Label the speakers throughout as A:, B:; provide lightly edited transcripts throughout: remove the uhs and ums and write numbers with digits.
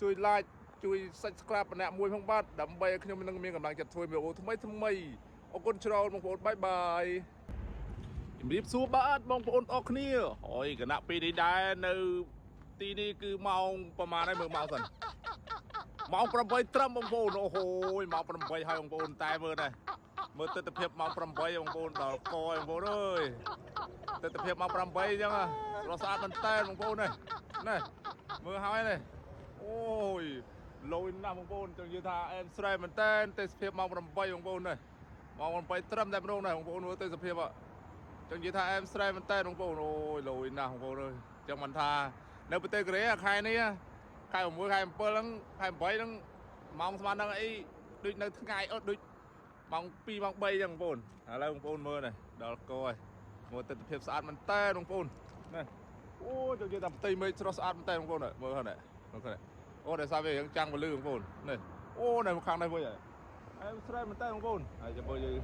A: ជួយ like ជួយ subscribe ម្នាក់មួយផងបាទដើម្បីឲ្យខ្ញុំនឹងមានកម្លាំងចិត្តធ្វើវីដេអូថ្មីអរគុណច្រើនបងប្អូនបាយបាយជំរាបសួរបាទបងប្អូនអរគ្នាហើយគណៈពេលនេះដែរនៅទីនេះគឺម៉ោងប្រហែលហើយមើលម៉ោងសិនម៉ោង8ត្រឹមបងប្អូនអូហូយម៉ោង8ហើយបងប្អូនតែមើលដែរមើលទស្សនវិជ្ជាម៉ោង8បងប្អូនដល់កបងប្អូនអើយទស្សនវិជ្ជាម៉ោង8អញ្ចឹងស្រស់ស្អាតមែនតើបងប្អូននេះមើលហើយនេះអូយលយណាស់បងប្អូនចង់និយាយថាអែមស្រែមែនតើទេសភាពម៉ោង8បងប្អូននេះម៉ោង8ត្រឹមតែម្ដងដែរបងប្អូនមើលទេសភាពចង់និយាយថាអែមស្រែមែនតើបងប្អូនអូយលយណាស់បងប្អូនអើយចឹងមិនថានៅប្រទេសកូរ៉េខែនេះខែ6ខែ7ហ្នឹងខែ8ហ្នឹងម៉ោងស្មើនឹងអីដូចនៅថ្ងៃអត់ដូចម៉ោង2ម៉ោង3ចឹងបងប្អូនឥឡូវបងប្អូនមើលនេះដល់កហើយមើលទស្សនវិជ្ជាស្អាតមែនតើបងប្អូននេះអូចង់និយាយថាផ្ទៃមេឃស្រស់ស្អាតមែនតើបងប្អូនមើលហ្នឹងអូដែលសារវាយ៉ាងចាំងពលឺបងប្អូននេះអូនៅខាងនេះវិញហើយអែមស្រែមែនតើបងប្អូនហើយចាំមើលយើង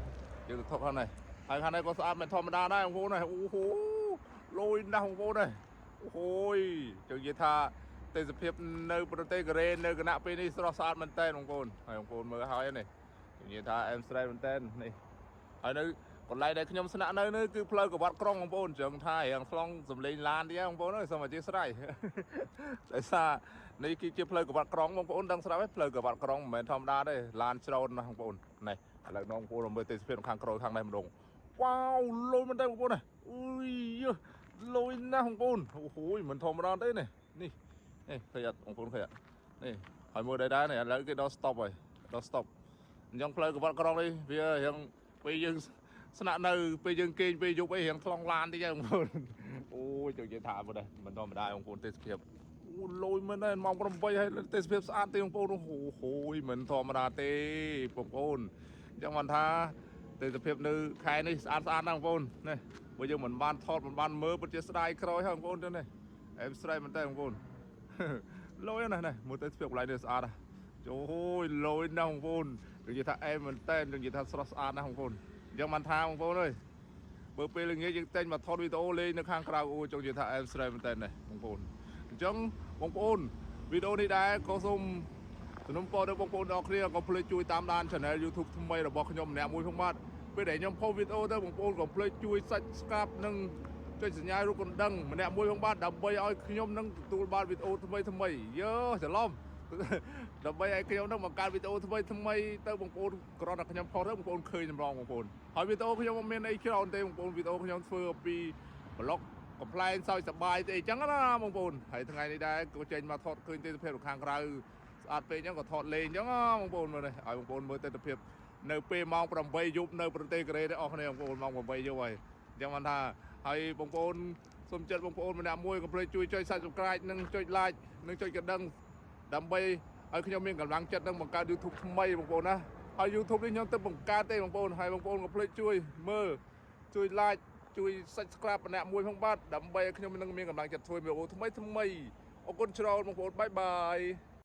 A: ទៅថតខាងនេះហើយខាងនេះក៏ស្អាតមិនធម្មតាដែរបងប្អូនអូហូលយណាស់បងប្អូនអូហូយចង់និយាយថាទេសភាពនៅប្រទេសកូរ៉េនៅគណៈពេលនេះស្រស់ស្អាតមែនតើបងប្អូនហើយបងប្អូនមើលហើយនេះនិយាយថាអែមស្រែមែនតើនេះហើយនៅកន្លែងដែលខ្ញុំស្នាក់នៅនេះគឺផ្លូវកវ៉ាត់ក្រុងបងប្អូនចឹងថារៀងឆ្លងសំលេងឡានទៀតបងប្អូនអើយសូមអធិស្ឋានដោយសារនេះគឺជាផ្លូវកវ៉ាត់ក្រុងបងប្អូនដឹងស្រាប់ទេផ្លូវកវ៉ាត់ក្រុងមិនមែនធម្មតាទេឡានច្រើនណាស់បងប្អូននេះឥឡូវបងប្អូនមើលទេសភាពខាងក្រោយខាងនេះម្ដងវ៉ាវលុយមែនតើបងប្អូនអុយលុយណាស់បងប្អូនអូហូយមិនធម្មតាទេនេះឃើញអត់បងប្អូនឃើញអត់នេះហើយមើលដែរនេះឥឡូវគេដល់ stop ហើយដល់ stop អញ្ចឹងផ្លូវកវ៉ាត់ក្រុងនេះវារៀងពេលយើងស្នាក់នៅពេលយើងគេងពេលយប់អីរៀងខ្លងឡានតិចហ្នឹងបងប្អូនអូយចង់និយាយថាមិនដែរមិនធម្មតាបងប្អូនទេសភាពអូលយមែនដែរម៉ោង8ហើយទេសភាពស្អាតទេបងប្អូនអូហូយមិនធម្មតាទេបងប្អូនអញ្ចឹងបានថាទេសភាពនៅខែនេះស្អាតណាស់បងប្អូននេះបើយើងមិនបានថតមិនបានមើលពិតជាស្ដាយក្រោយហើយបងប្អូនទៅនេះអែមស្រែមែនតើបងប្អូនលយណាស់នេះមើលទេសភាពកន្លែងនេះស្អាតអូយលយណាស់បងប្អូននិយាយថាអែមមែនតើនិយាយថាស្រស់ស្អាតណាស់បងប្អូនអញ្ចឹងបានថាបងប្អូនអើយបើពេលល្ងាចយើងតែងមកថតវីដេអូលេងនៅខាងក្រៅអូចង់និយាយថាអែមស្រែមែនតើនេះបងប្អូនអញ្ចឹងបងប្អូនវីដេអូនេះដែរក៏សូមសំណូមពរដល់បងប្អូនទាំងគ្នាក៏ភ្លេចជួយតាមដាន Channel YouTube ថ្មីរបស់ខ្ញុំម្នាក់មួយផងបាទពេលដែលខ្ញុំផុសវីដេអូទៅបងប្អូនកុំភ្លេចជួយ Subscribe និងចុចសញ្ញារូបកណ្ដឹងម្នាក់មួយផងបាទដើម្បីឲ្យខ្ញុំនឹងទទួលបានវីដេអូថ្មីយើច្រឡំដើម្បីឲ្យខ្ញុំនឹងបង្កើតវីដេអូថ្មីទៅបងប្អូនគ្រាន់តែខ្ញុំផុសទៅបងប្អូនឃើញតម្រងបងប្អូនហើយវីដេអូខ្ញុំមិនមានអីច្រើនទេបងប្អូនវីដេអូខ្ញុំធ្វើអំពីប្លុកកំ pl ែងសើចសប្បាយទេអញ្ចឹងណាបងប្អូនហើយថ្ងៃនេះដែរក៏ចេញមកថតឃើញទេសភាពខាងក្រៅស្អាតពេកអញ្ចឹងក៏ថតលេងអញ្ចឹងបងប្អូនមើលនេះឲ្យបងប្អូនមើលទេសភាពនៅពេលម៉ោង8យប់នៅប្រទេសកូរ៉េទេអស់គ្នាបងប្អូនម៉ោង8យប់ហើយអញ្ចឹងបានថាហើយបងប្អូនសូមចិត្តបងប្អូនម្នាក់មួយកុំភ្លេចជួយចុច Subscribe និងចុច Like និងចុចកណ្ដឹងដើម្បីឲ្យខ្ញុំមានកម្លាំងចិត្តនឹងបង្កើត YouTube ថ្មីបងប្អូនណាហើយ YouTube នេះខ្ញុំទៅបង្កើតទេបងប្អូនហើយបងប្អូនកុំភ្លេចជួយមើលជួយ Like ជួយ Subscribe ម្នាក់មួយផងបាទដើម្បីឲ្យខ្ញុំនឹងមានកម្លាំងចិត្តធ្វើវីដេអូថ្មីអរគុណច្រើនបងប្អូនបាយបាយ